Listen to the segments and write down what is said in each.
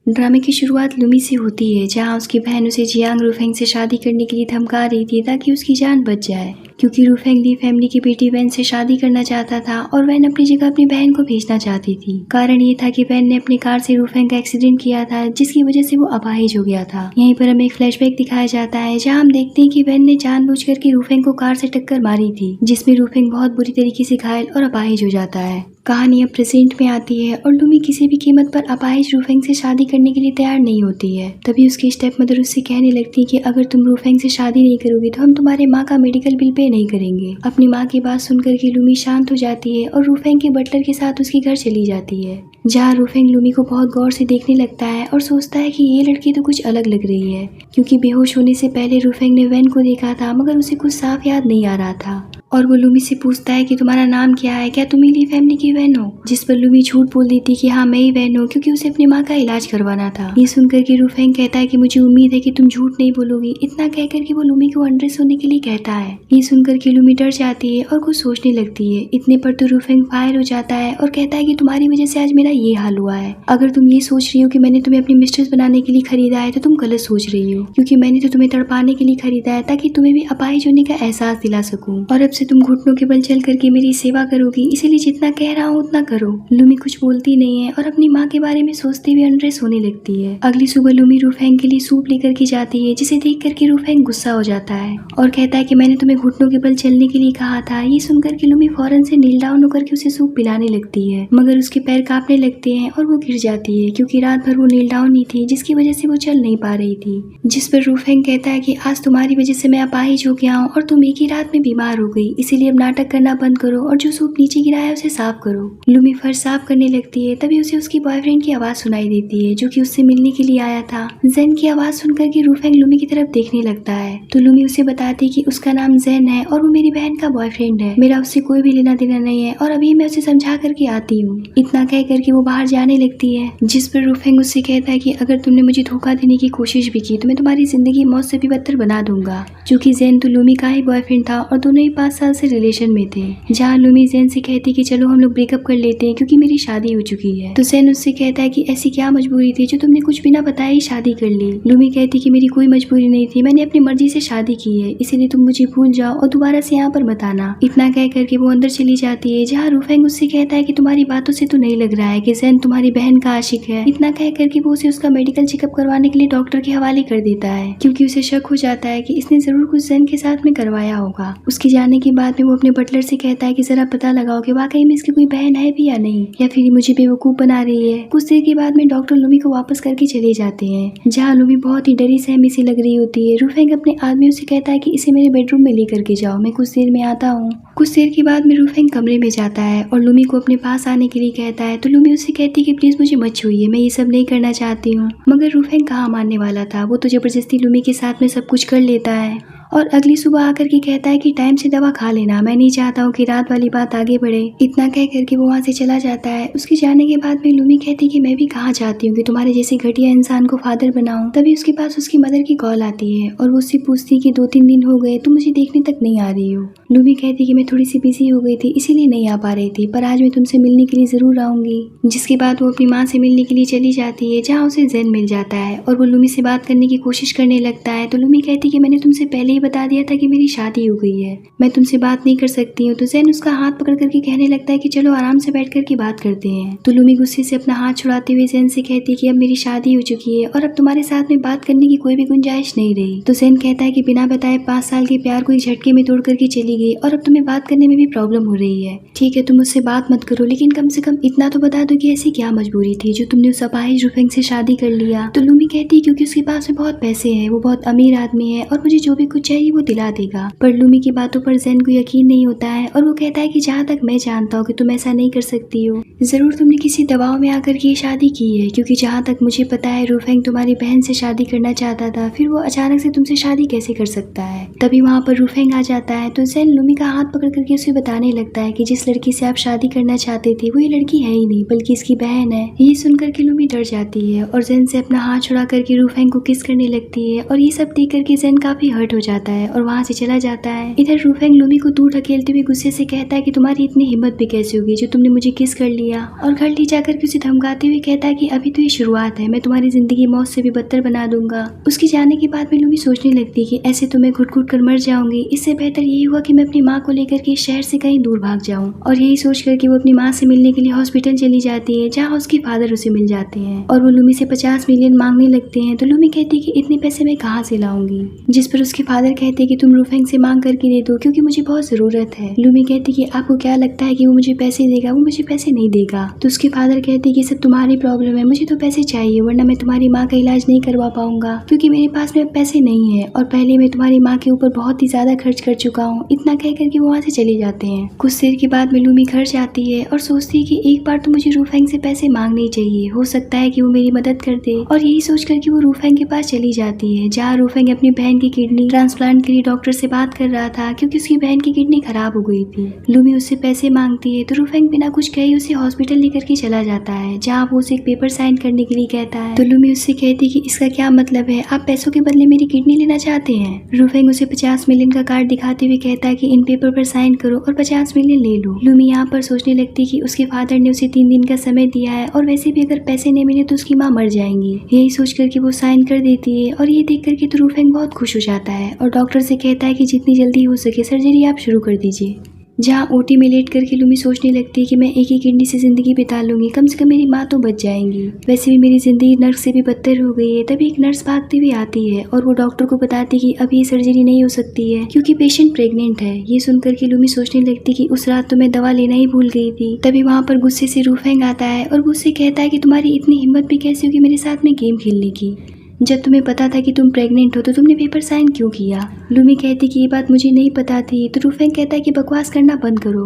ड्रामे की शुरुआत लुमी से होती है, जहां उसकी बहन उसे जियांग रूफेंग से शादी करने के लिए धमका रही थी ताकि उसकी जान बच जाए, क्योंकि रूफेंग ली फैमिली की बेटी वैन से शादी करना चाहता था और वैन अपनी जगह अपनी बहन को भेजना चाहती थी। कारण ये था कि वैन ने अपनी कार से रूफेंग का एक्सीडेंट किया था, जिसकी वजह से वो अपाहिज हो गया था। यहीं पर हमें एक फ्लैशबैक दिखाया जाता है, जहाँ हम देखते हैं कि वैन ने जानबूझकर के रूफेंग को कार से टक्कर मारी थी, जिसमें रूफेंग बहुत बुरी तरीके से घायल और अपाहिज हो जाता है। कहानी अब प्रेजेंट में आती है और लुमी किसी भी कीमत पर अपाहिज रूफेंग से शादी करने के लिए तैयार नहीं होती है। तभी उसकी स्टेप मदर उससे कहने लगती है कि अगर तुम रूफेंग से शादी नहीं करोगी तो हम तुम्हारे माँ का मेडिकल बिल पे नहीं करेंगे। अपनी माँ की बात सुनकर के लुमी शांत हो जाती है और रूफेंग के बटलर के साथ उसके घर चली जाती है, जहाँ रूफेंग लुमी को बहुत गौर से देखने लगता है और सोचता है कि ये लड़की तो कुछ अलग लग रही है, क्योंकि बेहोश होने से पहले रूफेंग ने वैन को देखा था मगर उसे कुछ साफ याद नहीं आ रहा था। और वो लुमी से पूछता है कि तुम्हारा नाम क्या है, क्या तुम ली फैमिली की वैन हो? जिस पर लुमी झूठ बोल देती कि हाँ मैं ही वैन हूँ, क्योंकि उसे अपनी माँ का इलाज करवाना था। ये सुनकर के रूफेंग कहता है कि मुझे उम्मीद है कि तुम झूठ नहीं बोलोगी। इतना कहकर के वो लुमी को अनड्रेस होने के लिए कहता है। ये सुनकर के लुमी डर जाती है और कुछ सोचने लगती है। इतने पर तो रूफेंग फायर हो जाता है और कहता है कि तुम्हारी वजह से आज मेरा ये हाल हुआ है। अगर तुम ये सोच रही हो कि मैंने तुम्हें अपनी मिस्ट्रेस बनाने के लिए खरीदा है तो तुम गलत सोच रही हो, क्योंकि मैंने तो तुम्हें तड़पाने के लिए खरीदा है ताकि तुम्हें भी अपाहिज होने का एहसास दिला सकूं, और अब से तुम घुटनों के बल चल करके मेरी सेवा करोगी, इसीलिए जितना कह रहा हूँ उतना करो। लुमी कुछ बोलती नहीं है और अपनी माँ के बारे में सोचते हुए अनड्रेस होने लगती है। अगली सुबह लुमी रूफेंग के लिए सूप लेकर के जाती है, जिसे देख करके रूफेंग गुस्सा हो जाता है और कहता है कि मैंने तुम्हें घुटनों के बल चलने के लिए कहा था। ये सुनकर के लुमी फौरन से नील डाउन होकर के उसे सूप पिलाने लगती है, मगर उसके पैर कांपने लगते हैं और वो गिर जाती है, क्योंकि रात भर वो नील डाउन ही थी, जिसकी वजह से वो चल नहीं पा रही थी। जिस पर रूफेंग कहता है कि आज तुम्हारी वजह से मैं अपाहिज हो गया हूँ और तुम एक ही रात में बीमार हो गई, इसीलिए अब नाटक करना बंद करो और जो सूप नीचे गिरा है उसे साफ करो। लुमी फर्श साफ करने लगती है, तभी उसे उसकी बॉयफ्रेंड की आवाज सुनाई देती है, जो कि उससे मिलने के लिए आया था। जेन की आवाज सुनकर के रूफेंग लुमी की तरफ देखने लगता है, तो लुमी उसे बताती है कि उसका नाम जेन है और वो मेरी बहन का बॉयफ्रेंड है, मेरा उससे कोई भी लेना देना नहीं है और अभी मैं उसे समझा करके आती हूँ। इतना कह करके वो बाहर जाने लगती है, जिस पर रूफेंग उससे कहता है कि अगर तुमने मुझे धोखा देने की कोशिश भी की तो मैं तुम्हारी जिंदगी मौत से भी बदतर बना दूंगा। क्योंकि जेन तो लुमी का ही बॉयफ्रेंड था और दोनों ही 5 साल से रिलेशन में थे। जहाँ लुमी जेन से कहती कि चलो हम लोग ब्रेकअप कर लेते हैं क्योंकि मेरी शादी हो चुकी है, तो जेन उससे कहता है कि ऐसी क्या मजबूरी थी जो तुमने कुछ बिना बताए ही शादी कर ली। लुमी कहती कि मेरी कोई मजबूरी नहीं थी, मैंने अपनी मर्जी से शादी की है, इसीलिए तुम मुझे भूल जाओ और दोबारा से यहाँ पर मत आना। इतना कह करके वो अंदर चली जाती है, जहाँ रूफेंग उससे कहता है कि तुम्हारी बातों से तो नहीं लग रहा है कि जेन तुम्हारी बहन का आशिक है। इतना कह करके वो उसे उसका मेडिकल चेकअप करवाने के लिए डॉक्टर के हवाले कर देता है, क्योंकि उसे शक हो जाता है कि इसने जरूर कुछ जेन के साथ में करवाया होगा। उसके जाने के बाद में वो अपने बटलर से कहता है कि जरा पता लगाओ कि वाकई में इसकी कोई बहन है भी या नहीं, या फिर मुझे बेवकूफ बना रही है। कुछ देर के बाद में डॉक्टर लुमी को वापस करके चले जाते हैं, जहाँ लुमी बहुत ही डरी सहमी सी लग रही होती है। रूफेंग अपने आदमियों से कहता है कि इसे मेरे बेडरूम में लेकर के जाओ, मैं कुछ देर में आता हूँ। कुछ देर के बाद में रूफेंग कमरे में जाता है और लुमी को अपने पास आने के लिए कहता है, तो लुमी उससे कहती है कि प्लीज मुझे मत छूइए, मैं ये सब नहीं करना चाहती हूँ। मगर रूफेंग कहाँ मानने वाला था, वो तो जबरदस्ती लुमी के साथ में सब कुछ कर लेता है और अगली सुबह आकर के कहता है कि टाइम से दवा खा लेना, मैं नहीं चाहता हूँ कि रात वाली बात आगे बढ़े। इतना कह करके वो वहाँ से चला जाता है। उसके जाने के बाद में लुमी कहती कि मैं भी कहाँ चाहती हूँ कि तुम्हारे जैसे घटिया इंसान को फादर बनाऊं। तभी उसके पास उसकी मदर की कॉल आती है और वो उससे पूछती है कि 2-3 दिन हो गए तुम मुझे देखने तक नहीं आ रही हो। लुमी कहती कि मैं थोड़ी सी बिजी हो गई थी इसीलिए नहीं आ पा रही थी, पर आज मैं तुमसे मिलने के लिए जरूर आऊंगी। जिसके बाद वो अपनी माँ से मिलने के लिए चली जाती है, जहाँ उसे जेन मिल जाता है और वो लुमी से बात करने की कोशिश करने लगता है। तो लुमी कहती कि मैंने तुमसे पहले ही बता दिया था कि मेरी शादी हो गई है, मैं तुमसे बात नहीं कर सकती हूँ। तो जेन उसका हाथ पकड़ करके कहने लगता है कि चलो आराम से बैठ करके बात करते हैं। तो लुमी गुस्से से अपना हाथ छुड़ाते हुए जेन से कहती है कि अब मेरी शादी हो चुकी है और अब तुम्हारे साथ में बात करने की कोई भी गुंजाइश नहीं रही। तो जेन कहता है कि बिना बताए 5 साल के प्यार को एक झटके में तोड़ करके चली गई और अब तुम्हें बात करने में भी प्रॉब्लम हो रही है। ठीक है तुम मुझसे बात मत करो, लेकिन कम से कम इतना तो बता दो कि ऐसी क्या मजबूरी थी जो तुमने उस अपाहिज रूफेंग से शादी कर लिया। तो लुमी कहती है क्योंकि उसके पास में बहुत पैसे हैं, वो बहुत अमीर आदमी है और मुझे जो भी कुछ चाहिए वो दिला देगा। पर लुमी की बातों पर जेन को यकीन नहीं होता है और वो कहता है कि जहाँ तक मैं जानता हूँ कि तुम ऐसा नहीं कर सकती हो, जरूर तुमने किसी दबाव में आकर के शादी की है, क्योंकि जहाँ तक मुझे पता है रूफेंग तुम्हारी बहन से शादी करना चाहता था, फिर वो अचानक से तुमसे शादी कैसे कर सकता है। तभी वहाँ पर रूफेंग आ जाता है। तो जेन जैन लूमी का हाथ पकड़ करके उसे बताने लगता है कि जिस लड़की से आप शादी करना चाहते थे वो ये लड़की है ही नहीं बल्कि इसकी बहन है। ये सुनकर के लूमी डर जाती है और जैन से अपना हाथ छुड़ा करके रूफेंग को किस करने लगती है और ये सब देख करके जैन काफी हर्ट हो जाता है और वहाँ से चला जाता है। इधर रूफेंग लूमी को दूर ढकेलते हुए गुस्से से कहता है कि तुम्हारी इतनी हिम्मत भी कैसे होगी जो तुमने मुझे किस कर लिया, और घर ले जाकर के उसे धमकाते हुए कहता है कि अभी तो ये शुरुआत है, मैं तुम्हारी जिंदगी मौत से भी बदतर बना दूंगा। उसके जाने के बाद में लूमी सोचने लगती है कि ऐसे तो मैं घुट घुट कर मर जाऊंगी, इससे बेहतर यही हुआ कि मैं अपनी माँ को लेकर के शहर से कहीं दूर भाग जाऊं। और यही सोच करके वो अपनी माँ से मिलने के लिए हॉस्पिटल चली जाती है जहाँ उसके फादर उसे मिल जाते हैं और वो लूमी से 50 मिलियन मांगने लगते हैं। तो लूमी कहती है कि इतने पैसे मैं कहाँ से लाऊंगी, जिस पर उसके फादर कहते हैं कि तुम रूफेंग से मांग करके दे दो क्योंकि मुझे बहुत जरूरत है। लूमी कहती है कि आपको क्या लगता है कि वो मुझे पैसे देगा, वो मुझे पैसे नहीं देगा। तो उसके फादर कहते हैं कि सब तुम्हारी प्रॉब्लम है, मुझे तो पैसे चाहिए वरना मैं तुम्हारी माँ का इलाज नहीं करवा पाऊंगा क्योंकि मेरे पास में पैसे नहीं है और पहले मैं तुम्हारी माँ के ऊपर बहुत ही ज्यादा खर्च कर चुका हूँ। इतना कह करके वो वहाँ से चले जाते हैं। कुछ देर के बाद में लूमी घर जाती है और सोचती है कि एक बार तो मुझे रूफेंग से पैसे मांगने चाहिए, हो सकता है कि वो मेरी मदद कर दे। और यही सोच करके वो रूफेंग के पास चली जाती है जहाँ रूफेंग अपनी बहन की किडनी ट्रांसप्लांट के लिए डॉक्टर से बात कर रहा था क्योंकि उसकी बहन की किडनी खराब हो गई थी। लूमी उससे पैसे मांगती है तो रूफेंग बिना कुछ कहे उसे हॉस्पिटल लेकर के चला जाता है जहाँ वो उसे एक पेपर साइन करने के लिए कहता है। तो लूमी उससे कहती है कि इसका क्या मतलब है, आप पैसों के बदले मेरी किडनी लेना चाहते हैं। रूफेंग उसे 50 मिलियन का कार्ड दिखाते हुए कहता है कि इन पेपर पर साइन करो और 50 मिलियन ले लो। लूमी यहाँ पर सोचने लगती है कि उसके फादर ने उसे 3 दिन का समय दिया है और वैसे भी अगर पैसे नहीं मिले तो उसकी माँ मर जाएंगी। यही सोच करके वो साइन कर देती है और ये देख करके तो रूफेंग बहुत खुश हो जाता है और डॉक्टर से कहता है कि जितनी जल्दी हो सके सर्जरी आप शुरू कर दीजिए। जहाँ ओटी में लेट करके लूमी सोचने लगती है कि मैं एक ही किडनी से जिंदगी बिता लूंगी, कम से कम मेरी माँ तो बच जाएंगी। वैसे भी मेरी जिंदगी नर्क से भी बदतर हो गई है। तभी एक नर्स भागती हुई आती है और वो डॉक्टर को बताती है कि अब ये सर्जरी नहीं हो सकती है क्योंकि पेशेंट प्रेग्नेंट है। ये सुनकर के लूमी सोचने लगती कि उस रात तो मैं दवा लेना ही भूल गई थी। तभी वहाँ पर गुस्से से रूफेंग आता है और वो उससे कहता है कि तुम्हारी इतनी हिम्मत भी कैसे होगी मेरे साथ में गेम खेलने की, जब तुम्हें पता था कि तुम प्रेग्नेंट हो तो तुमने पेपर साइन क्यों किया। लूमी कहती कि ये बात मुझे नहीं पता थी। तो रूफेंग कहता है कि बकवास करना बंद करो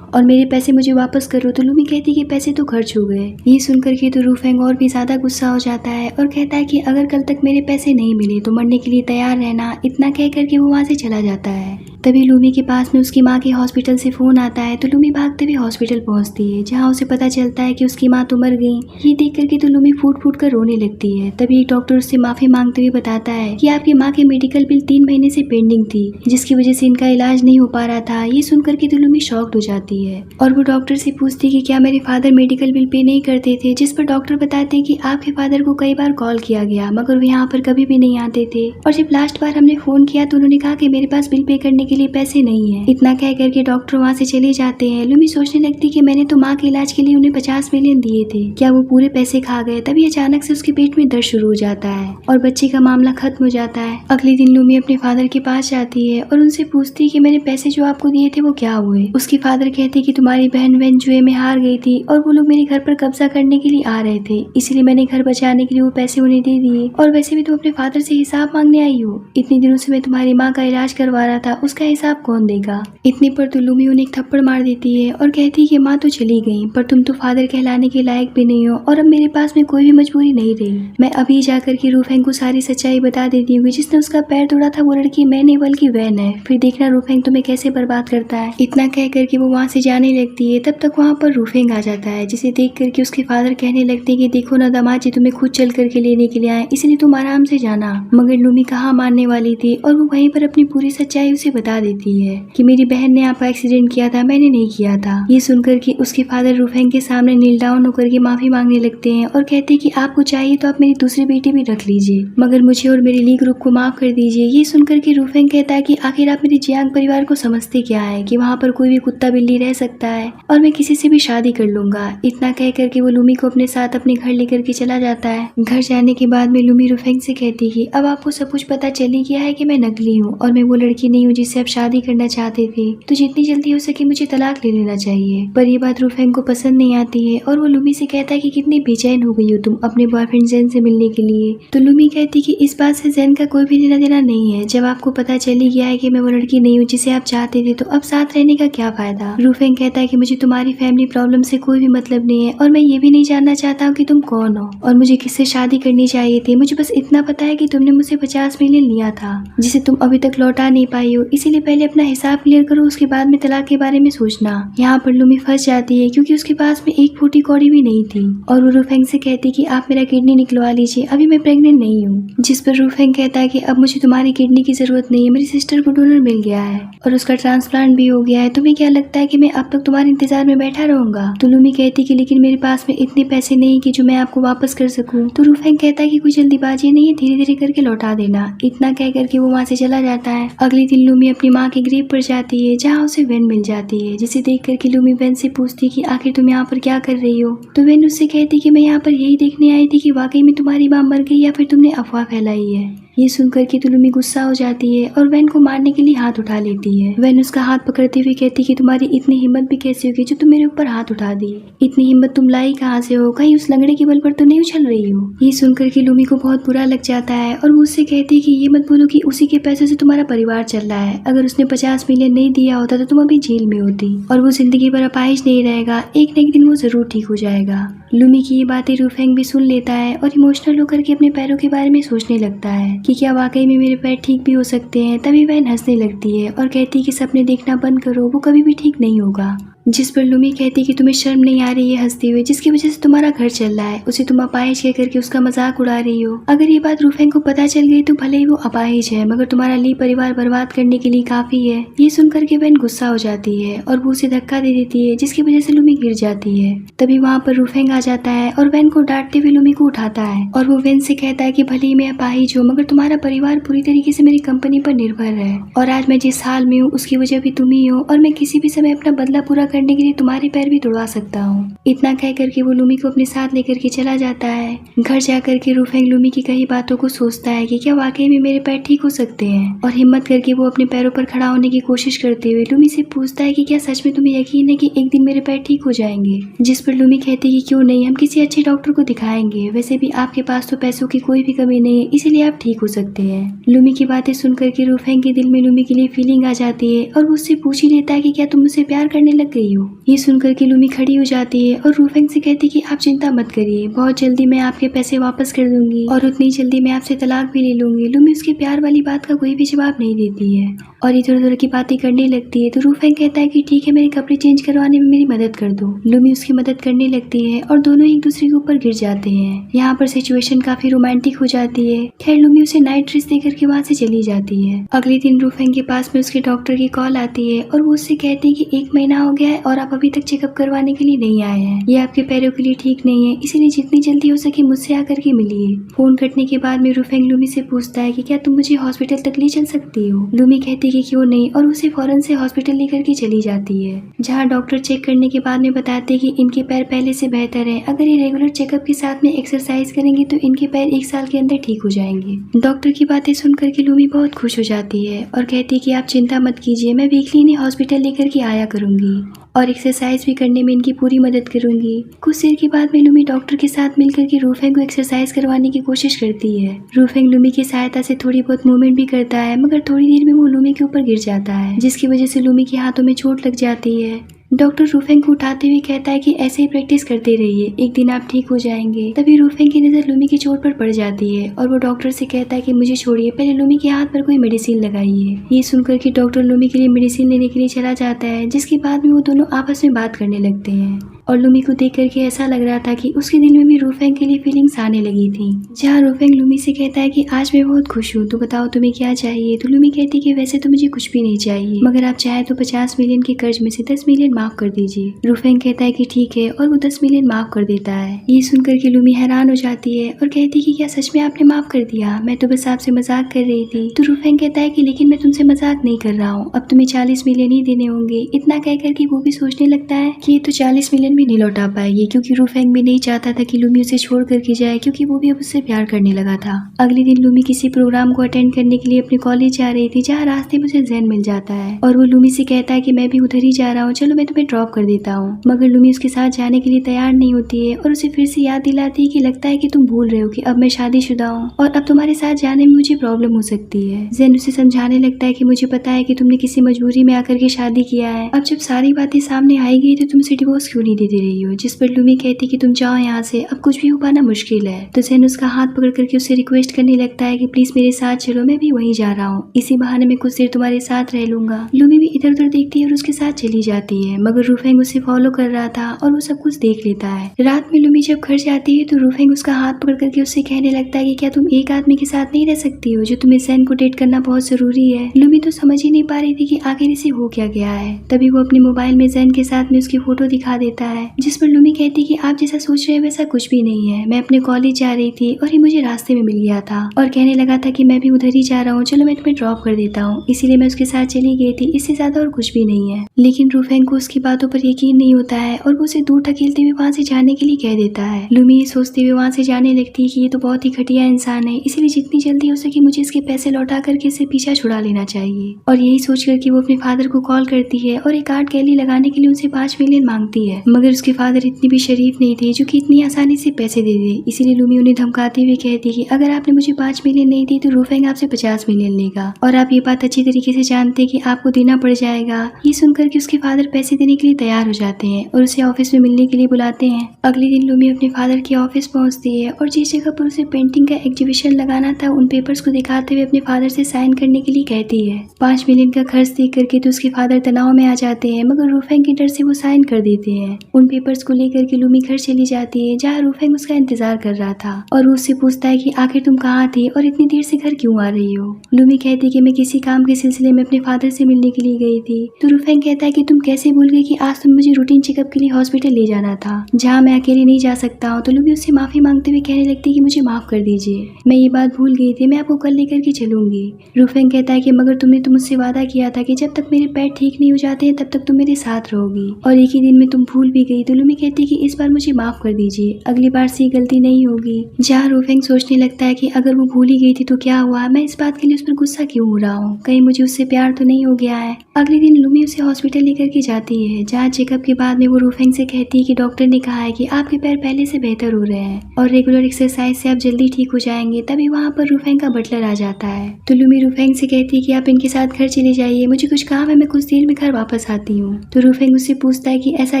और मेरे पैसे मुझे वापस करो। तो लूमी कहती कि पैसे तो खर्च हो गए। ये सुनकर के तो रूफेंग और भी ज्यादा गुस्सा हो जाता है और कहता है कि अगर कल तक मेरे पैसे नहीं मिले तो मरने के लिए तैयार रहना। इतना कह करके वो वहाँ से चला जाता है। तभी लूमी के पास में उसकी माँ के हॉस्पिटल से फोन आता है तो लूमी भागते हुए हॉस्पिटल पहुंचती है जहाँ उसे पता चलता है कि उसकी माँ तो मर गई। ये देख करके तो लूमी फूट फूट कर रोने लगती है। तभी एक डॉक्टर उससे माफी मांगते हुए बताता है कि आपकी माँ के मेडिकल बिल 3 महीने से पेंडिंग थी जिसकी वजह से इनका इलाज नहीं हो पा रहा था। ये सुनकर के तो लूमी शॉक्ड हो जाती है और वो डॉक्टर से पूछती कि क्या मेरे फादर मेडिकल बिल पे नहीं करते थे, जिस पर डॉक्टर बताते कि आपके फादर को कई बार कॉल किया गया मगर वो यहाँ पर कभी भी नहीं आते थे और जब लास्ट बार हमने फोन किया तो उन्होंने कहा कि मेरे पास बिल पे करने के लिए पैसे नहीं है। इतना कह करके डॉक्टर वहाँ से चले जाते हैं। लूमी सोचने लगती कि मैंने तो माँ के इलाज के लिए उन्हें 50 मिलियन दिए थे, क्या वो पूरे पैसे खा गए। तभी अचानक से उसके पेट में दर्द शुरू हो जाता है और बच्चे का मामला खत्म हो जाता है। अगले दिन लूमी अपने फादर के पास जाती है और उनसे पूछती कि मैंने पैसे जो आपको दिए थे वो क्या हुए। उसके फादर कहते कि तुम्हारी बहन जुए में हार गई थी और वो लोग मेरे घर पर कब्जा करने के लिए आ रहे थे, इसलिए मैंने घर बचाने के लिए वो पैसे उन्हें दे दिए। और वैसे भी तुम अपने फादर से हिसाब मांगने आई हो, इतने दिनों से मैं तुम्हारी माँ का इलाज करवा रहा था, उसका हिसाब कौन देगा। इतने पर तो लूमी उन्हें एक थप्पड़ मार देती है और कहती है कि माँ तो चली गई पर तुम तो फादर कहलाने के लायक भी नहीं हो और अब मेरे पास में कोई भी मजबूरी नहीं रही। मैं अभी जाकर के रूफेंग को सारी सच्चाई बता देती हूँ। जिसने उसका पैर तोड़ा था वो लड़की मैं नहीं बल्कि वैन है, फिर देखना रूफेंग तुम्हें कैसे बर्बाद करता है। इतना कह करके वो वहाँ से जाने लगती है। तब तक वहाँ पर रूफेंग आ जाता है जिसे देख करके उसके फादर कहने लगते हैं कि देखो ना दामाद जी तुम्हें खुद चल करके लेने के लिए आए, इसलिए तुम आराम से जाना। मगर लूमी कहाँ मानने वाली थी और वो वहीं पर अपनी पूरी सच्चाई उसे बता देती है कि मेरी बहन ने आपका एक्सीडेंट किया था, मैंने नहीं किया था। ये सुनकर के उसके फादर रूफेंग के सामने नील डाउन होकर के माफी मांगने लगते हैं और कहते हैं कि आपको चाहिए तो आप मेरी दूसरी बेटी भी रख लीजिए मगर मुझे और मेरे ली ग्रुप को माफ कर दीजिए। ये सुनकर के रूफेंग कहता है कि आखिर आप मेरे जियांग परिवार को समझते क्या है कि वहाँ पर कोई भी कुत्ता बिल्ली रह सकता है और मैं किसी से भी शादी कर लूंगा। इतना कह करके वो लूमी को अपने साथ अपने घर लेकर के चला जाता है। घर जाने के बाद में लूमी रूफेंग से कहती है अब आपको सब कुछ पता चल ही गया है कि मैं नकली हूँ और मैं वो लड़की नहीं हूँ जिससे आप शादी करना चाहते थे, तो जितनी जल्दी हो सके मुझे तलाक ले लेना चाहिए। पर ये बात रूफेंग को पसंद नहीं आती है और वो लूमी से कहता है कि कितनी बेचैन हो गई हो तुम अपने बॉयफ्रेंड जैन से मिलने के लिए। तो लूमी कहती कि इस बात से जैन का कोई भी लेना देना नहीं है, जब आपको पता चल ही गया है कि मैं वो लड़की नहीं हूँ जिसे आप चाहते थे तो अब साथ रहने का क्या फायदा। रूफेंग कहता है कि मुझे तुम्हारी फैमिली प्रॉब्लम से कोई भी मतलब नहीं है और मैं ये भी नहीं जानना चाहता हूँ कि तुम कौन हो और मुझे किससे शादी करनी चाहिए थी। मुझे बस इतना पता है कि तुमने मुझसे 50 मिलियन लिया था जिसे तुम अभी तक लौटा नहीं पाई हो, इसी इसीलिए पहले अपना हिसाब क्लियर करो, उसके बाद में तलाक के बारे में सोचना। यहाँ पर लुमी फंस जाती है क्योंकि उसके पास में एक फूटी कौड़ी भी नहीं थी और वो रूफेंग से कहती कि आप मेरा किडनी निकलवा लीजिए, अभी मैं प्रेग्नेंट नहीं हूँ। जिस पर रूफेंग कहता है कि अब मुझे तुम्हारी किडनी की जरूरत नहीं है, मेरी सिस्टर को डोनर मिल गया है और उसका ट्रांसप्लांट भी हो गया है। तुम्हें क्या लगता है कि मैं अब तक तुम्हारे इंतजार में बैठा रहूंगा? तो लुमी कहती कि लेकिन मेरे पास में इतने पैसे नहीं कि जो मैं आपको वापस कर सकूं। तो रूफेंग कहता है कि कोई जल्दीबाजी नहीं है, धीरे धीरे करके लौटा देना। इतना कह करके वो वहाँ से चला जाता है। अगले दिन लुमी अपनी माँ के ग्रेव पर जाती है जहाँ उसे वेन मिल जाती है, जिसे देख करके लुमी वेन से पूछती कि आखिर तुम यहाँ पर क्या कर रही हो? तो वेन उससे कहती कि मैं यहाँ पर यही देखने आई थी कि वाकई में तुम्हारी माँ मर गई या फिर तुमने अफवाह फैलाई है। ये सुनकर के तो लुमी गुस्सा हो जाती है और वेन को मारने के लिए हाथ उठा लेती है। वेन उसका हाथ पकड़ते हुए कहती कि तुम्हारी इतनी हिम्मत भी कैसे होगी जो तुम मेरे ऊपर हाथ उठा दी? इतनी हिम्मत तुम लाई कहाँ से हो? कहीं उस लंगड़े के बल पर तो नहीं उछल रही हो? ये सुनकर के लुमी को बहुत बुरा लग जाता है और वो उससे कहती कि ये मत बोलो कि उसी के पैसों से तुम्हारा परिवार चल रहा है। अगर उसने 50 मिलियन नहीं दिया होता तो तुम अभी जेल में होती और वो जिंदगी भर अपाहिज नहीं रहेगा। एक न एक दिन वो जरूर ठीक हो जाएगा। लुमी की ये बातें रूफेंग भी सुन लेता है और इमोशनल होकर के अपने पैरों के बारे में सोचने लगता है कि क्या वाकई में मेरे पैर ठीक भी हो सकते हैं। तभी वह हंसने लगती है और कहती है कि सपने देखना बंद करो, वो कभी भी ठीक नहीं होगा। जिस पर लुमी कहती कि तुम्हें शर्म नहीं आ रही है हंसते हुए, जिसकी वजह से तुम्हारा घर चल रहा है, उसे तुम अपाहिज कह करके उसका मजाक उड़ा रही हो। अगर ये बात रूफेंग को पता चल गई तो भले ही वो अपाहिज है मगर तुम्हारा ली परिवार बर्बाद करने के लिए काफी है। ये सुनकर के वेन गुस्सा हो जाती है और वो उसे धक्का दे देती है, जिसकी वजह से लुमी गिर जाती है। तभी वहाँ पर रूफेंग आ जाता है और वेन को डांटते हुए लुमी को उठाता है और वो वेन से कहता है कि भले ही मैं अपाहिज हूँ मगर तुम्हारा परिवार पूरी तरीके से मेरी कंपनी पर निर्भर है और आज मैं जिस हाल में हूँ उसकी वजह भी तुम ही हो और मैं किसी भी समय अपना बदला पूरा करने के लिए तुम्हारे पैर भी तुड़वा सकता हूँ। इतना कह करके वो लुमी को अपने साथ लेकर के चला जाता है। घर जाकर के रूफेंग लुमी की कही बातों को सोचता है कि क्या वाकई में मेरे पैर ठीक हो सकते हैं और हिम्मत करके वो अपने पैरों पर खड़ा होने की कोशिश करते हुए लुमी से पूछता है कि क्या सच में तुम्हें यकीन है कि एक दिन मेरे पैर ठीक हो जाएंगे? जिस पर लुमी कहती है कि क्यों नहीं, हम किसी अच्छे डॉक्टर को दिखाएंगे, वैसे भी आपके पास तो पैसों की कोई भी कमी नहीं है, इसीलिए आप ठीक हो सकते हैं। लुमी की बातें सुनकर के रूफेंग के दिल में लुमी के लिए फीलिंग आ जाती है और वो उससे पूछ ही लेता है कि क्या तुम मुझसे प्यार करने लग गई हो? ये सुनकर के लुमी खड़ी हो जाती है और रूफेंग से कहती कि आप चिंता मत करिए, बहुत जल्दी मैं आपके पैसे वापस कर दूंगी और उतनी जल्दी मैं आपसे तलाक भी ले लूंगी। लुमी उसके प्यार वाली बात का कोई भी जवाब नहीं देती है और इधर उधर की बातें करने लगती है। तो रूफेंग कहता है कि ठीक है, मेरे कपड़े चेंज करवाने में मेरी मदद कर दो। लुमी उसकी मदद करने लगती है और दोनों एक दूसरे के ऊपर गिर जाते हैं। यहाँ पर सिचुएशन काफी रोमांटिक हो जाती है। खैर लुमी उसे नाइट ड्रेस देकर के वहाँ से चली जाती है। अगले दिन रूफेंग के पास में उसके डॉक्टर की कॉल आती है और वो उससे कहती है कि 1 महीना हो गया है और आप अभी तक चेकअप करवाने के लिए नहीं आए हैं। ये आपके पैरों के लिए ठीक नहीं है, इसीलिए जितनी जल्दी हो सके मुझसे आकर के मिलिए। फोन कटने के बाद में रूफेंग लुमी से पूछता है कि क्या तुम मुझे हॉस्पिटल तक ले चल सकती हो? लुमी कहती है कि क्यों नहीं और उसे फौरन से हॉस्पिटल लेकर के चली जाती है, जहाँ डॉक्टर चेक करने के बाद में बताते हैं कि इनके पैर पहले से बेहतर है। अगर ये रेगुलर चेकअप के साथ में एक्सरसाइज करेंगे तो इनके पैर 1 साल के अंदर ठीक हो जाएंगे। डॉक्टर की बातें सुनकर के लुमी बहुत खुश हो जाती है और कहती है कि आप चिंता मत कीजिए, मैं वीकली इन्हें हॉस्पिटल लेकर के आया करूंगी और एक्सरसाइज भी करने में इनकी पूरी मदद करूंगी। कुछ देर के बाद में लुमी डॉक्टर के साथ मिलकर के रूफेंग को एक्सरसाइज करवाने की कोशिश करती है। रूफेंग लुमी की सहायता से थोड़ी बहुत मूवमेंट भी करता है मगर थोड़ी देर में वो लुमी के ऊपर गिर जाता है, जिसकी वजह से लुमी के हाथों में चोट लग जाती है। डॉक्टर रूफेंग को उठाते हुए कहता है कि ऐसे ही प्रैक्टिस करते रहिए, एक दिन आप ठीक हो जाएंगे। तभी रूफेंग की नजर लुमी की चोट पर पड़ जाती है और वो डॉक्टर से कहता है कि मुझे छोड़िए, पहले लुमी के हाथ पर कोई मेडिसिन लगाइए। ये सुनकर के डॉक्टर लुमी के लिए मेडिसिन लेने के लिए चला जाता है, जिसके बाद में वो दोनों आपस में बात करने लगते हैं और लुमी को देख करके ऐसा लग रहा था कि उसके दिल में भी रूफेंग के लिए फीलिंग्स आने लगी थी। जहाँ रूफेंग लुमी से कहता है कि आज मैं बहुत खुश हूँ, तो बताओ तुम्हें क्या चाहिए? तो लुमी कहती कि वैसे तो मुझे कुछ भी नहीं चाहिए, मगर आप चाहे तो 50 मिलियन के कर्ज में से 10 मिलियन माफ कर दीजिए। रूफेंग कहता है कि ठीक है और वो 10 मिलियन माफ कर देता है। ये सुनकर के लुमी हैरान हो जाती है और कहती कि क्या सच में आपने माफ कर दिया? मैं तो बस आपसे मजाक कर रही थी। तो रूफेंग कहता है कि लेकिन मैं तुमसे मजाक नहीं कर रहा हूँ, अब तुम्हें 40 मिलियन ही देने होंगे। इतना कह करके वो भी सोचने लगता है कि ये तो 40 मिलियन भी नहीं लौटा पाएगी, क्योंकि रूफेंग भी नहीं चाहता था कि लुमी उसे छोड़ करके जाए, क्योंकि वो भी अब उससे प्यार करने लगा था। अगले दिन लुमी किसी प्रोग्राम को अटेंड करने के लिए अपने कॉलेज जा रही थी, जहाँ रास्ते में उसे जैन मिल जाता है और वो लुमी से कहता है कि मैं भी उधर ही जा रहा हूँ, चलो मैं तुम्हें ड्रॉप कर देता हूँ। मगर लुमी उसके साथ जाने के लिए तैयार नहीं होती है और उसे फिर से याद दिलाती है कि लगता है कि तुम भूल रहे हो कि अब मैं शादीशुदा हूँ और अब तुम्हारे साथ जाने में मुझे प्रॉब्लम हो सकती है। जैन उसे समझाने लगता है कि मुझे पता है कि तुमने किसी मजबूरी में आकर के शादी किया है, अब जब सारी बातें सामने आई गई तो तुम उसे डिवोर्स क्यों नहीं दे रही हो, जिस पर लूमी कहती कि तुम जाओ यहाँ से, अब कुछ भी हो पाना मुश्किल है। तो जैन उसका हाथ पकड़ करके उससे रिक्वेस्ट करने लगता है कि प्लीज मेरे साथ चलो, मैं भी वहीं जा रहा हूँ, इसी बहाने में कुछ देर तुम्हारे साथ रह लूंगा। लूमी भी इधर उधर देखती है और उसके साथ चली जाती है, मगर रूफेंग उसे फॉलो कर रहा था और वो सब कुछ देख लेता है। रात में लूमी जब घर जाती है तो रूफेंग उसका हाथ पकड़ करके उससे कहने लगता है कि क्या तुम एक आदमी के साथ नहीं रह सकती हो, जो तुम्हें जैन को डेट करना बहुत जरूरी है। लूमी तो समझ ही नहीं पा रही थी कि आखिर इसे हो क्या गया है। तभी वो अपने मोबाइल में जैन के साथ में उसकी फोटो दिखा देता है, जिस पर लूमी कहती कि आप जैसा सोच रहे हैं वैसा कुछ भी नहीं है, मैं अपने कॉलेज जा रही थी और ये मुझे रास्ते में मिल गया था और कहने लगा था कि मैं भी उधर ही जा रहा हूँ, चलो मैं तुम्हें ड्रॉप कर देता हूँ, इसीलिए मैं उसके साथ चली गई थी, इससे ज्यादा और कुछ भी नहीं है। लेकिन रूफेंग को उसकी बातों पर यकीन नहीं होता है और वो उसे दूर धकेलते हुए वहाँ से जाने के लिए कह देता है। लूमी ये सोचते हुए वहाँ से जाने लगती है कि ये तो बहुत ही घटिया इंसान है, इसलिए जितनी जल्दी हो सके मुझे इसके पैसे लौटा करके इससे पीछा छुड़ा लेना चाहिए। और यही सोच कर कि वो अपने फादर को कॉल करती है और एक आर्ट गैलरी लगाने के लिए उनसे 5 मिलियन मांगती है, मगर उसके फादर इतनी भी शरीफ नहीं थे जो कि इतनी आसानी से पैसे दे दे। इसीलिए लूमी उन्हें धमकाते हुए कहती है कि अगर आपने मुझे 5 मिलियन नहीं दी तो रूफेंग आपसे 50 मिलियन लेगा, और आप ये बात अच्छी तरीके से जानते हैं कि आपको देना पड़ जाएगा। ये सुनकर के उसके फादर पैसे देने के लिए तैयार हो जाते हैं और उसे ऑफिस में मिलने के लिए बुलाते हैं। अगले दिन लूमी अपने फादर के ऑफिस पहुंचती है और जिस जगह पर उसे पेंटिंग का एग्जीबिशन लगाना था उन पेपर्स को दिखाते हुए अपने फादर से साइन करने के लिए कहती है। 5 मिलियन का खर्च देख करके तो उसके फादर तनाव में आ जाते हैं, मगर रूफेंग के डर से वो साइन कर देते हैं। उन पेपर्स को लेकर के लूमी घर चली जाती है, जहाँ रूफेंग उसका इंतजार कर रहा था और उससे पूछता है कि आखिर तुम कहाँ थी और इतनी देर से घर क्यों आ रही हो। लूमी कहती कि मैं किसी काम के सिलसिले में अपने फादर से मिलने के लिए गई थी। तो रूफेंग कहता है कि तुम कैसे भूल गई कि आज तुम मुझे रूटीन चेकअप के लिए हॉस्पिटल ले जाना था, जहाँ मैं अकेले नहीं जा सकता हूँ। तो लूमी उससे माफी मांगते हुए कहने लगती है कि मुझे माफ कर दीजिए, मैं ये बात भूल गई थी, मैं आपको कल लेकर के चलूंगी। रूफेंग कहता है कि मगर तुमने तो मुझसे वादा किया था कि जब तक मेरे पैर ठीक नहीं हो जाते हैं तब तक तुम मेरे साथ रहोगी, और एक ही दिन में तुम भूल भी गई। तो लूमी कहती है कि इस बार मुझे माफ कर दीजिए, अगली बार से गलती नहीं होगी। जहाँ रूफेंग सोचने लगता है कि अगर वो भूल ही गई थी तो क्या हुआ, मैं इस बात के लिए उस पर गुस्सा क्यों हो रहा हूँ, कहीं मुझे उससे प्यार तो नहीं हो गया है। अगले दिन लूमी उसे हॉस्पिटल लेकर के जाती है, जहाँ चेकअप के बाद में वो रूफेंग से कहती है कि डॉक्टर ने कहा है कि आपके पैर पहले से बेहतर हो रहे हैं और रेगुलर एक्सरसाइज से आप जल्दी ठीक हो जाएंगे। तभी वहाँ पर रूफेंग का बटलर आ जाता है। तो लूमी रूफेंग से कहती है कि आप इनके साथ घर चले जाइए, मुझे कुछ काम है, मैं कुछ देर में घर वापस आती हूँ। तो रूफेंग उससे पूछता है कि ऐसा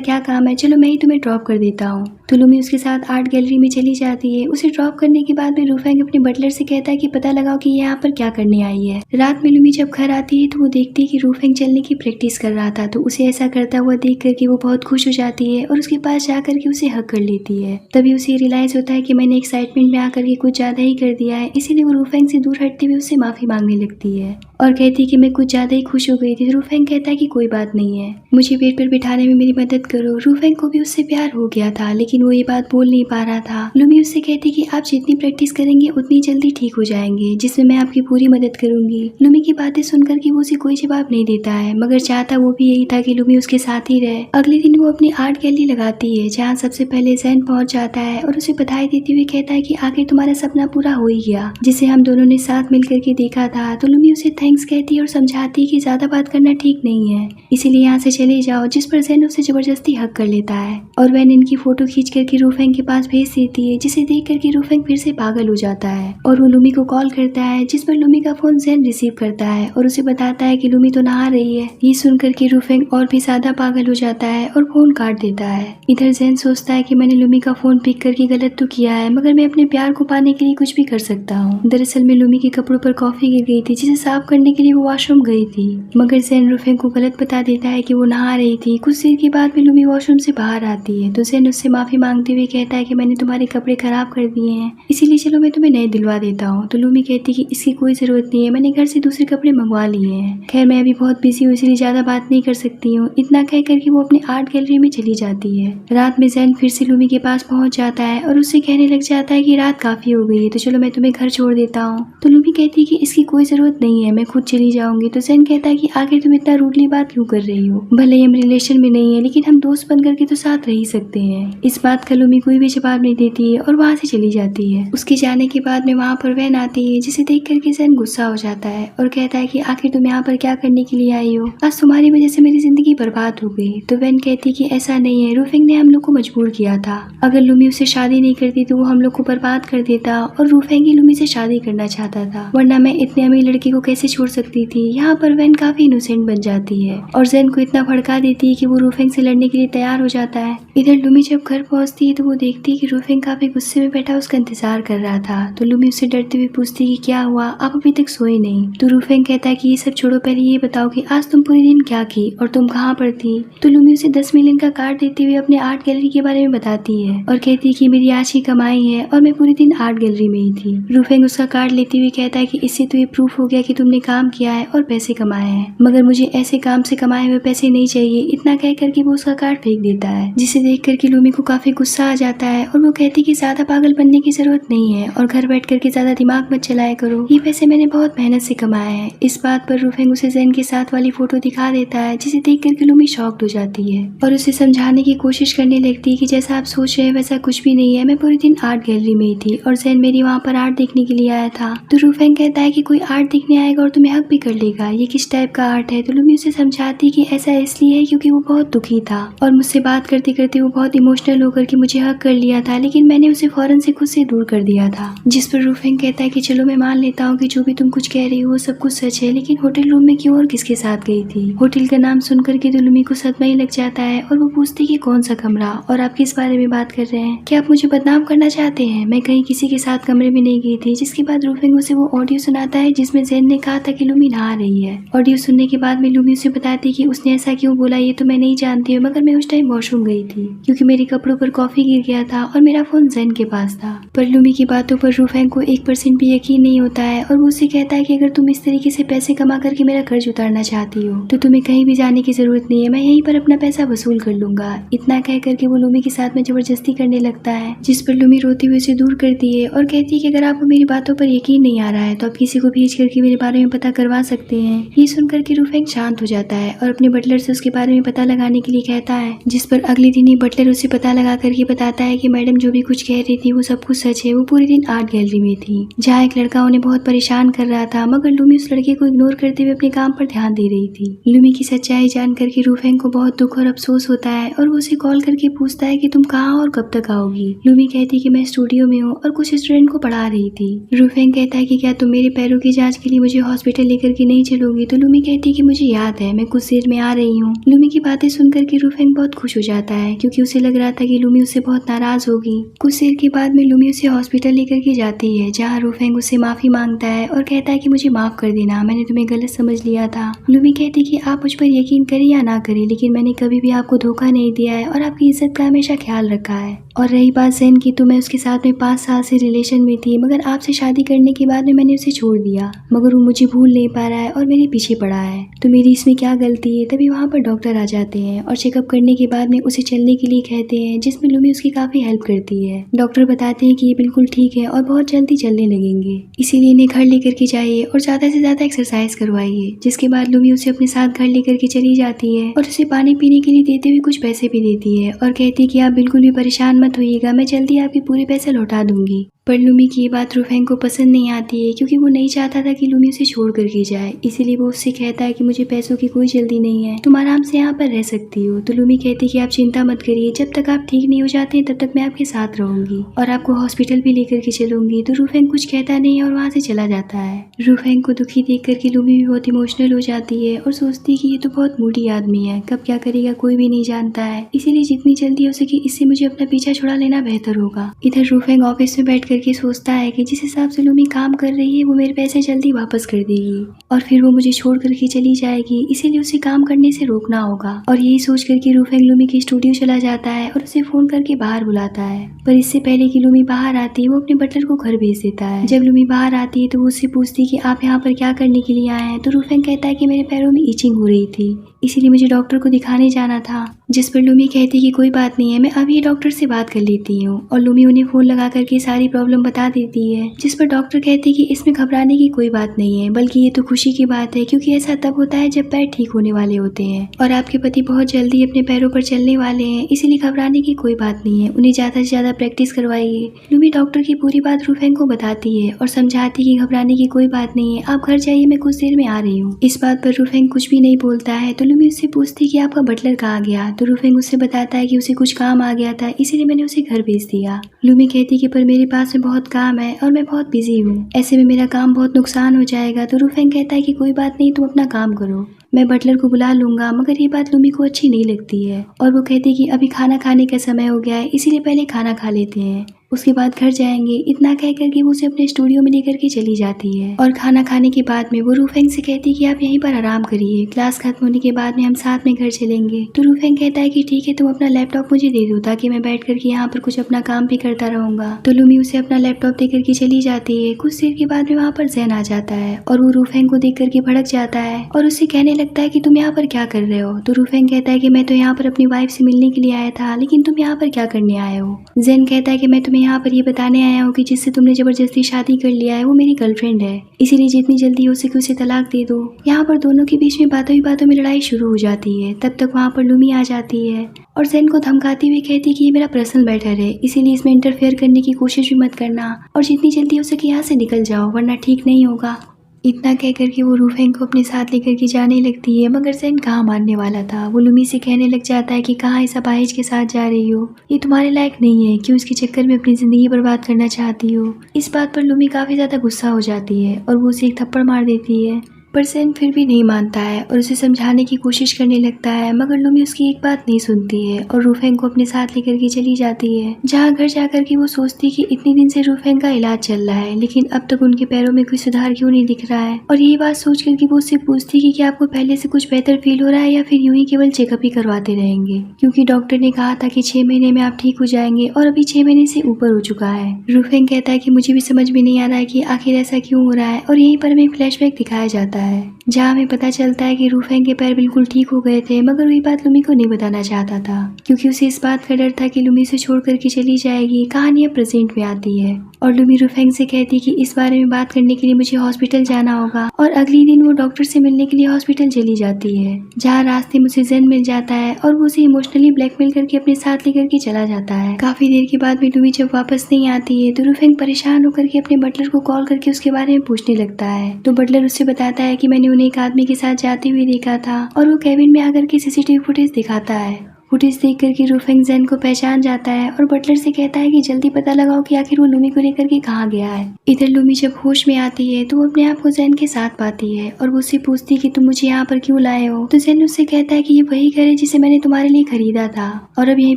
क्या काम है, चलो मैं ही तुम्हें ड्रॉप कर देता हूँ। तो लूमी उसके साथ आर्ट गैलरी में चली जाती है। उसे ड्रॉप करने के बाद में रूफेंग अपने बटलर से कहता है कि पता लगाओ कि यहाँ पर क्या करने आई है। रात में लूमी जब घर आती है तो वो देखती है कि रूफेंग चलने की प्रैक्टिस कर रहा था, तो उसे ऐसा करता हुआ देख करके वो बहुत खुश हो जाती है और उसके पास जाकर के उसे हक कर लेती है। तभी उसे रियलाइज होता है कि मैंने एक्साइटमेंट में आकर के कुछ ज्यादा ही कर दिया है, इसीलिए वो रूफेंग से दूर हटते हुए उससे माफी मांगने लगती है और कहती है कि मैं कुछ ज्यादा ही खुश हो गई थी। तो रूफेंग कहता है कि कोई बात नहीं है, मुझे पेट पर बिठाने में मेरी मदद करो। रूफेंग को भी उससे प्यार हो गया था, लेकिन वो ये बात बोल नहीं पा रहा था। लूमी उससे कहती कि आप जितनी प्रैक्टिस करेंगे उतनी जल्दी ठीक हो जाएंगे, जिसमें मैं आपकी पूरी मदद करूंगी। लूमी की बातें सुनकर के वो उसे कोई जवाब नहीं देता है, मगर चाहता वो भी यही था कि लूमी उसके साथ ही रहे। अगले दिन वो अपनी आर्ट गैलरी लगाती है, जहाँ सबसे पहले जैन पहुंच जाता है और उसे बधाई देते हुए कहता है कि आखिर तुम्हारा सपना पूरा हो ही गया, जिसे हम दोनों ने साथ मिलकर के देखा था। तो लूमी उसे थैंक्स कहती है और समझाती है कि ज्यादा बात करना ठीक नहीं है, इसीलिए यहाँ से चले जाओ, जिस पर जैन उसे जबरदस्ती हक कर लेता है और वैन इनकी फोटो खींच करके रूफेंग के पास भेज देती है, जिसे देख करके रूफेंग फिर से पागल हो जाता है और वो लूमी को कॉल करता है, जिस पर लूमी का फोन जैन रिसीव करता है और उसे बताता है कि लूमी तो नहा रही है। ये सुनकर के रूफेंग और भी ज्यादा पागल हो जाता है और फोन काट देता है। इधर जैन सोचता है कि मैंने लूमी का फोन पिक करके गलत तो किया है, मगर मैं अपने प्यार को पाने के लिए कुछ भी कर सकता हूँ। दरअसल में लूमी के कपड़ों पर कॉफी गिर गई थी, जिसे साफ करने के लिए वो वॉशरूम गई थी, मगर जैन रूफेंग को गलत बता देता है कि वो नहा रही थी। कुछ देर के बाद में लूमी वॉशरूम से बाहर आती है, तो जैन उससे माफी मांगते हुए कहता है कि मैंने तुम्हारे कपड़े खराब कर दिए हैं, इसीलिए चलो मैं तुम्हें नए दिलवा देता हूँ। तो लूमी कहती कि इसकी कोई जरूरत नहीं है, मैंने घर से दूसरे कपड़े मंगवा लिए हैं, खैर मैं अभी बहुत बिजी हूँ इसलिए ज्यादा बात नहीं कर सकती हूँ। इतना कह करके वो अपने आर्ट गैलरी में चली जाती है। रात में जैन फिर से लूमी के पास पहुंच जाता है और उससे कहने लग जाता है कि रात काफी हो गई है, तो चलो मैं तुम्हें घर छोड़ देता हूँ। तो लूमी कहती है कि इसकी कोई जरूरत नहीं है, मैं खुद चली जाऊंगी। तो जैन कहता है कि आखिर तुम इतना रूडली बात क्यों कर रही हो, भले ही हम रिलेशन में नहीं है लेकिन हम दोस्त बन करके तो साथ रह ही सकते हैं। इस बात का लूमी कोई भी जवाब नहीं देती है और वहाँ से चली जाती है। उसके जाने के बाद में वहाँ पर वैन आती है, जिसे देख करके जैन गुस्सा हो जाता है और कहता है कि आखिर तुम यहाँ पर क्या करने के लिए आई हो, आज तुम्हारी वजह से मेरी जिंदगी बर्बाद हो गई। तो वैन कहती है कि ऐसा नहीं है, रूफेंग ने हम लोग को मजबूर किया था, अगर लूमी उससे शादी नहीं करती तो वो हम लोग को बर्बाद कर देता और रूफेंग ही लूमी से शादी करना चाहता था, वरना मैं इतने अमीर लड़की को कैसे छोड़ सकती थी। यहाँ पर वैन काफी इनोसेंट बन जाती है और जैन को इतना भड़का देती है कि वो रूफेंग से लड़ने के लिए तैयार हो जाता है। इधर लूमी जब घर पहुंचती है तो वो देखती है कि रूफेंग काफी गुस्से में बैठा उसका इंतजार कर रहा था। तो लूमी उससे डरते हुए पूछती है कि क्या हुआ, आप अभी तक सोए नहीं। तो रूफेंग कहता है कि ये सब छोड़ो, पहले ये बताओ कि आज तुम पूरे दिन क्या की और तुम कहाँ पर थी। तो लूमी उसे 10 मिलियन का कार्ड देते हुए अपने आर्ट गैलरी के बारे में बताती है और कहती है कि मेरी आज की कमाई है और मैं पूरे दिन आर्ट गैलरी में ही थी। रूफेंग उसका कार्ड लेते हुए कहता है कि इससे तो ये प्रूफ हो गया कि तुमने काम किया है और पैसे कमाए हैं, मगर मुझे ऐसे काम से कमाए हुए पैसे नहीं चाहिए। इतना कह करके वो उसका कार्ड फेंक देता है, जिसे देख करके लूमी को काफी गुस्सा आ जाता है और वो कहती कि ज्यादा पागल बनने की जरूरत नहीं है और घर बैठ करके ज्यादा दिमाग मत चलाया करो, ये पैसे मैंने बहुत मेहनत से कमाए हैं। इस बात पर रूफेंग उसे ज़ेन के साथ वाली फोटो दिखा देता है, जिसे देख करके लूमी शॉक्ड हो जाती है और उसे समझाने की कोशिश करने लगती है कि जैसा आप सोच रहे हैं वैसा कुछ भी नहीं है, मैं पूरे दिन आर्ट गैलरी में ही थी और ज़ेन मेरी वहाँ पर आर्ट देखने के लिए आया था। तो रूफेंग कहता है कि कोई आर्ट देखने आएगा और तुम्हें हक भी कर लेगा, ये किस टाइप का आर्ट है। तो लूमी उसे समझाती कि ऐसा इसलिए है क्योंकि वो बहुत दुखी था और मुझसे बात करते करते वो बहुत इमोशनल होकर के मुझे हक कर लिया था, लेकिन मैंने उसे फौरन से खुद से दूर कर दिया था। जिस पर रूफेंग कहता है कि चलो मैं मान लेता हूँ कि जो भी तुम कुछ कह रही हो वो सब कुछ सच है, लेकिन होटल रूम में क्यों और किसके साथ गई थी। होटल का नाम सुन करके तो लूमी को सदमा ही लग जाता है और वो पूछती कि कौन सा कमरा और आप किस बारे में बात कर रहे हैं, क्या आप मुझे बदनाम करना चाहते हैं। मैं कहीं किसी के साथ कमरे में नहीं गई थी। जिसके बाद रूफेंग उसे वो ऑडियो सुनाता है जिसमें ज़ेन ने कहा था कि लूमी नहा रही है। ऑडियो सुनने के बाद में लूमी उसे बताती कि उसने ऐसा क्यों बोला ये तो मैं नहीं जानती हूँ, मगर मैं उस टाइम वॉशरूम गई थी क्योंकि मेरे कपड़ों पर कॉफी गिर गया था और मेरा फोन ज़ेन के पास था। पर लूमी की बातों पर रूफेंग को 1% भी यकीन नहीं होता है और वो उसे कहता है कि अगर तुम इस तरीके से पैसे कमा करके मेरा कर्ज उतारना चाहती हो तो तुम्हें कहीं भी जाने की जरूरत नहीं है, मैं यहीं पर अपना पैसा वसूल कर लूंगा। इतना कह करके वो लूमी के साथ में जबरदस्ती करने लगता है, जिस पर लूमी रोती हुई उसे दूर करती है और कहती है कि अगर आपको मेरी बातों पर यकीन नहीं आ रहा है तो आप किसी को भेज करके मेरे बारे में पता करवा सकते हैं। ये सुनकर के रूफेंग शांत हो जाता है और अपने बटलर से उसके बारे में पता लगाने के लिए कहता है, जिस पर अगले दिन ही बटलर उसे पता लगा करके बताता है कि मैडम जो भी कुछ कह रही थी वो सब कुछ सच है। वो पूरे दिन आर्ट गैलरी में थी जहाँ एक लड़का उन्हें बहुत परेशान कर रहा था, मगर लूमी उस लड़के को इग्नोर करते हुए अपने काम पर ध्यान दे रही थी। लूमी की सच्चाई जान करके रूफेंग को बहुत दुख और अफसोस होता है और वो उसे कॉल करके पूछता है कि तुम कहाँ और कब तक आओगी। लूमी कहती कि मैं स्टूडियो में हूँ और कुछ स्टूडेंट को पढ़ा रही थी। रूफेंग कहता है कि क्या तुम मेरे पैरों की जांच के लिए मुझे हॉस्पिटल लेकर के नहीं चलोगी। तो लूमी कहती है कि मुझे याद है, मैं कुछ देर में आ रही हूँ। लूमी की बातें सुनकर के रूफेंग बहुत खुश हो जाता है क्योंकि उसे लग रहा था कि लूमी उससे बहुत नाराज होगी। कुछ देर के बाद में लूमी उसे हॉस्पिटल लेकर के जाती है जहाँ रूफेंग उससे माफी मांगता है और कहता है कि मुझे माफ कर देना, मैंने तुम्हें गलत समझ लिया था। लूमी कहती कि आप मुझ पर यकीन करें या ना करें, लेकिन मैंने कभी भी आपको धोखा नहीं दिया है और आपकी इज्जत का हमेशा ख्याल रखा है। और रही बात ज़ेन की, तो मैं उसके साथ में 5 साल से रिलेशन में थी, मगर आपसे शादी करने के बाद में मैंने उसे छोड़ दिया, मगर वो मुझे भूल नहीं पा रहा है और मेरे पीछे पड़ा है। तो मेरी इसमें क्या गलती है। तभी वहाँ पर डॉक्टर आ जाते हैं और चेकअप करने के बाद में उसे चलने के लिए कहते हैं, जिसमें लूमी उसकी काफी हेल्प करती है। डॉक्टर बताते हैं कि ये बिल्कुल ठीक है और बहुत जल्दी चलने लगेंगे, इसीलिए इन्हें घर लेकर के जाइए और ज्यादा से ज्यादा एक्सरसाइज करवाइए। जिसके बाद लूमी उसे अपने साथ घर लेकर के चली जाती है और उसे पानी पीने के लिए देते हुए कुछ पैसे भी देती है और कहती है कि आप बिल्कुल भी परेशान मत होइएगा, मैं जल्दी आपके पूरे पैसे लौटा दूंगी। पर लूमी की ये बात रूफेंग को पसंद नहीं आती है क्योंकि वो नहीं चाहता था कि लूमी उसे छोड़ करके जाए, इसीलिए वो उससे कहता है कि मुझे पैसों की कोई जल्दी नहीं है, तुम आराम से यहाँ पर रह सकती हो। तो लूमी कहती है कि आप चिंता मत करिए, जब तक आप ठीक नहीं हो जाते हैं तब तक मैं आपके साथ रहूंगी और आपको हॉस्पिटल भी लेकर के चलूंगी। तो रूफेंग कुछ कहता नहीं है और वहाँ से चला जाता है। रूफेंग को दुखी देख करके लूमी भी बहुत इमोशनल हो जाती है और सोचती है कि ये तो बहुत मूडी आदमी है, कब क्या करेगा कोई भी नहीं जानता है, इसीलिए जितनी जल्दी हो सके इससे मुझे अपना पीछा छुड़ा लेना बेहतर होगा। इधर रूफेंग ऑफिस में बैठ करके सोचता है कि जिस हिसाब से लूमी काम कर रही है वो मेरे पैसे जल्दी वापस कर देगी और फिर वो मुझे छोड़ करके चली जाएगी, इसीलिए उसे काम करने से रोकना होगा। और यही सोच करके रूफेंग लूमी के स्टूडियो चला जाता है और उसे फोन करके बाहर बुलाता है। पर इससे पहले कि लूमी बाहर आती है वो अपने बटलर को घर भेज देता है। जब लूमी बाहर आती है तो वो उससे पूछती है कि आप यहाँ पर क्या करने के लिए आए हैं। तो रूफेंग कहता है कि मेरे पैरों में इचिंग हो रही थी, इसीलिए मुझे डॉक्टर को दिखाने जाना था। जिस पर लूमी कहती कि कोई बात नहीं है, मैं अभी डॉक्टर से बात कर लेती हूँ। और लूमी उन्हें फोन लगा करके सारी प्रॉब्लम बता देती है, जिस पर डॉक्टर कहती कि इसमें घबराने की कोई बात नहीं है, बल्कि ये तो खुशी की बात है क्योंकि ऐसा तब होता है जब पैर ठीक होने वाले होते हैं और आपके पति बहुत जल्दी अपने पैरों पर चलने वाले हैं, इसीलिए घबराने की कोई बात नहीं है, उन्हें ज्यादा से ज्यादा प्रैक्टिस करवाइए। लूमी डॉक्टर की पूरी बात रूफेंग को बताती है और समझाती कि घबराने की कोई बात नहीं है, आप घर जाइए, मैं कुछ देर में आ रही हूँ। इस बात पर रूफेंग कुछ भी नहीं बोलता है। तो लूमी उससे पूछती कि आपका बटलर कहाँ गया। तो रूफेंग उससे बताता है कि उसे कुछ काम आ गया था, इसीलिए मैंने उसे घर भेज दिया। लूमी कहती कि पर मेरे पास में बहुत काम है और मैं बहुत बिजी हूँ, ऐसे में मेरा काम बहुत नुकसान हो जाएगा। तो रूफेंग कहता है कि कोई बात नहीं, तुम अपना काम करो। मैं बटलर को बुला लूंगा, मगर ये बात लूमी को अच्छी नहीं लगती है और वो कहती है कि अभी खाना खाने का समय हो गया है, इसीलिए पहले खाना खा लेते हैं, उसके बाद घर जाएंगे। इतना कह करके वो उसे अपने स्टूडियो में लेकर के चली जाती है और खाना खाने के बाद में वो रूफेंग से कहती है कि आप यहीं पर आराम करिए, क्लास खत्म होने के बाद में हम साथ में घर चलेंगे। तो रूफेंग कहता है कि ठीक है, तुम अपना लैपटॉप मुझे दे दो ताकि मैं बैठ करके यहाँ पर कुछ अपना काम भी करता रहूंगा। तो लूमी उसे अपना लैपटॉप दे करके चली जाती है। कुछ देर के बाद में वहाँ पर जैन आ जाता है और वो रूफेंग को देख करके भड़क जाता है और उससे कहने लगता है कि तुम यहाँ पर क्या कर रहे हो। तो रूफेंग कहता है कि मैं तो यहाँ पर अपनी वाइफ से मिलने के लिए आया था, लेकिन तुम यहाँ पर क्या करने आए हो। जैन कहता है कि मैं तुम्हें यहाँ पर ये बताने आया हूँ कि जिससे तुमने जबरदस्ती शादी कर लिया है वो मेरी गर्लफ्रेंड है, इसीलिए जितनी जल्दी हो सके उसे तलाक दे दो। यहाँ पर दोनों के बीच में बातों ही बातों में लड़ाई शुरू हो जाती है। तब तक वहाँ पर लूमी आ जाती है और जैन को धमकाती हुई कहती है कि ये मेरा पर्सनल मैटर है, इसीलिए इसमें इंटरफेयर करने की कोशिश भी मत करना और जितनी जल्दी हो सके यहाँ से निकल जाओ, वरना ठीक नहीं होगा। इतना कह करके वो रूफेंग को अपने साथ लेकर के जाने लगती है, मगर जैन कहाँ मानने वाला था। वो लूमी से कहने लग जाता है कि कहाँ इस अपाहिज के साथ जा रही हो, ये तुम्हारे लायक नहीं है, क्यों इसके चक्कर में अपनी जिंदगी बर्बाद करना चाहती हो। इस बात पर लूमी काफी ज्यादा गुस्सा हो जाती है और वो उसे एक थप्पड़ मार देती है, पर जैन फिर भी नहीं मानता है और उसे समझाने की कोशिश करने लगता है, मगर लूमी उसकी एक बात नहीं सुनती है और रूफेंग को अपने साथ लेकर के चली जाती है। जहाँ घर जाकर के वो सोचती कि इतने दिन से रूफेंग का इलाज चल रहा है, लेकिन अब तक उनके पैरों में कोई सुधार क्यों नहीं दिख रहा है। और यही बात सोच करके वो उससे पूछती कि क्या आपको पहले से कुछ बेहतर फील हो रहा है या फिर यूं ही केवल चेकअप ही करवाते रहेंगे, क्योंकि डॉक्टर ने कहा था कि 6 महीने में आप ठीक हो जाएंगे और अभी 6 महीने से ऊपर हो चुका है। रूफेंग कहता है कि मुझे भी समझ में नहीं आ रहा है कि आखिर ऐसा क्यों हो रहा है। और यहीं पर हमें फ्लैशबैक दिखाया जाता है जहाँ हमें पता चलता है कि रूफेंग के पैर बिल्कुल ठीक हो गए थे, मगर वही बात लूमी को नहीं बताना चाहता था, क्योंकि उसे इस बात का डर था कि लूमी से छोड़ करके चली जाएगी। कहानी अब प्रेजेंट में आती है और लूमी रूफेंग से कहती है कि इस बारे में बात करने के लिए मुझे हॉस्पिटल जाना होगा। और अगले दिन वो डॉक्टर से मिलने के लिए हॉस्पिटल चली जाती है, जहाँ रास्ते में उसे जैन मिल जाता है और वो उसे इमोशनली ब्लैकमेल करके अपने साथ लेकर के चला जाता है। काफी देर के बाद भी लूमी जब वापस नहीं आती है तो रूफेंग परेशान होकर के अपने बटलर को कॉल करके उसके बारे में पूछने लगता है। तो बटलर उससे बताता है कि मैंने उन्हें एक आदमी के साथ जाते हुए देखा था और वो केबिन में आकर के सीसीटीवी फुटेज दिखाता है। फुटेज देख करके रूफेंग जैन को पहचान जाता है और बटलर से कहता है कि जल्दी पता लगाओ कि आखिर वो लूमी को लेकर के कहाँ गया है। इधर लूमी जब होश में आती है तो वो अपने आप को जैन के साथ पाती है और वो उससे पूछती है कि तुम मुझे यहाँ पर क्यों लाए हो। तो जैन उससे कहता है कि ये वही घर है जिसे मैंने तुम्हारे लिए खरीदा था और अब यहीं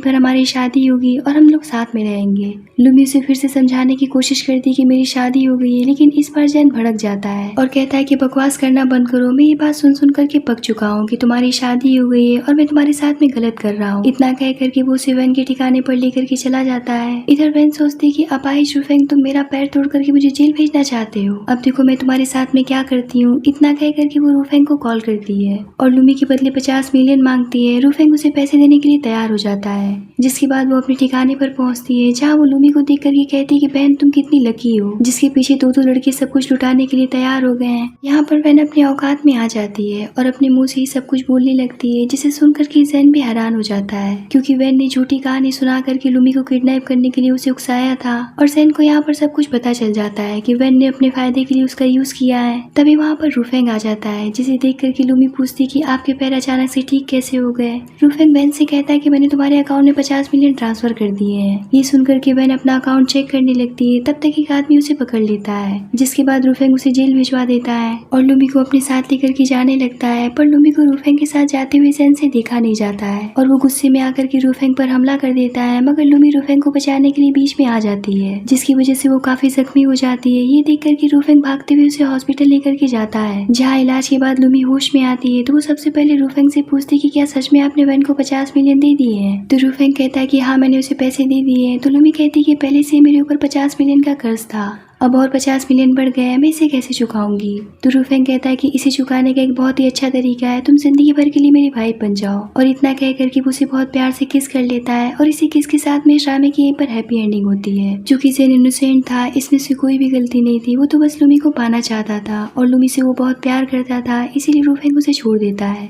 पर हमारी शादी होगी और हम लोग साथ में रहेंगे। लूमी उसे फिर से समझाने की कोशिश करती है कि मेरी शादी हो गई है, लेकिन इस बार जैन भड़क जाता है और कहता है कि बकवास करना बंद करो, मैं ये बात सुन सुन करके पक चुका हूँ कि तुम्हारी शादी हो गई है और मैं तुम्हारे साथ में गलत कर रहा हूँ। इतना कह करके वो उसे वैन के ठिकाने पर लेकर के चला जाता है। इधर वैन सोचती कि अपाहिज रूफेंग, तुम मेरा पैर तोड़ करके मुझे जेल भेजना चाहते हो, अब देखो मैं तुम्हारे साथ में क्या करती हूँ। इतना कह करके वो रूफेंग को कॉल करती है और लूमी के बदले 50 मिलियन मांगती है। रूफेंग उसे पैसे देने के लिए तैयार हो जाता है, जिसके बाद वो अपने ठिकाने पर पहुंचती है, जहाँ वो लूमी को देख करके कहती है कि बहन तुम कितनी लकी हो, जिसके पीछे दो लड़के सब कुछ लुटाने के लिए तैयार हो गए हैं। यहाँ पर वैन अपने औकात में आ जाती है और अपने मुंह से ही सब कुछ बोलने लगती है, जिसे सुन करके जैन भी हैरान हो जाता है, क्योंकि वैन ने झूठी कहानी सुना करके लूमी को किडनैप करने के लिए उसे उकसाया था। और जैन को यहाँ पर सब कुछ पता चल जाता है कि वैन ने अपने फायदे के लिए उसका यूज किया है। तभी वहाँ पर रूफेंग आ जाता है, जिसे देख करके लूमी पूछती कि आपके पैर अचानक से ठीक कैसे हो गए। रूफेंग वैन से कहता है कि मैंने तुम्हारे अकाउंट में 50 मिलियन ट्रांसफर कर दिए हैं। ये सुनकर के वैन अपना अकाउंट चेक करने लगती है, तब तक एक आदमी उसे पकड़ लेता है, जिसके बाद रूफेंग उसे जेल भिजवा देता है और लूमी को अपने साथ लेकर के जाने लगता है। पर लूमी को रूफेंग के साथ जाते हुए जैन से देखा नहीं जाता है और वो गुस्से में आकर के रूफेंग पर हमला कर देता है, मगर लूमी रूफेंग को बचाने के लिए बीच में आ जाती है, जिसकी वजह से वो काफी जख्मी हो जाती है। ये देख करके रूफेंग भागते हुए उसे हॉस्पिटल लेकर के जाता है, जहाँ इलाज के बाद लूमी होश में आती है। तो वो सबसे पहले रूफेंग से पूछती कि क्या सच में आपने वैन को 50 मिलियन दे दिए हैं। तो रूफेंग कहता है कि हाँ मैंने उसे पैसे दे दिए हैं। तो लूमी कहती है कि पहले से मेरे ऊपर 50 मिलियन का कर्ज था, अब और 50 मिलियन बढ़ गया है, मैं इसे कैसे चुकाऊंगी। तो रूफेंग कहता है कि इसे चुकाने का एक बहुत ही अच्छा तरीका है, तुम जिंदगी भर के लिए मेरी वाइफ बन जाओ। और इतना कह करके वो उसे बहुत प्यार से किस कर लेता है और इसी किस के साथ में इस ड्रामे की यहीं पर हैप्पी एंडिंग होती है। चूंकि जैन इनोसेंट था, इसमें से कोई भी गलती नहीं थी, वो तो बस लूमी को पाना चाहता था और लूमी से वो बहुत प्यार करता था, इसीलिए रूफेंग उसे छोड़ देता है।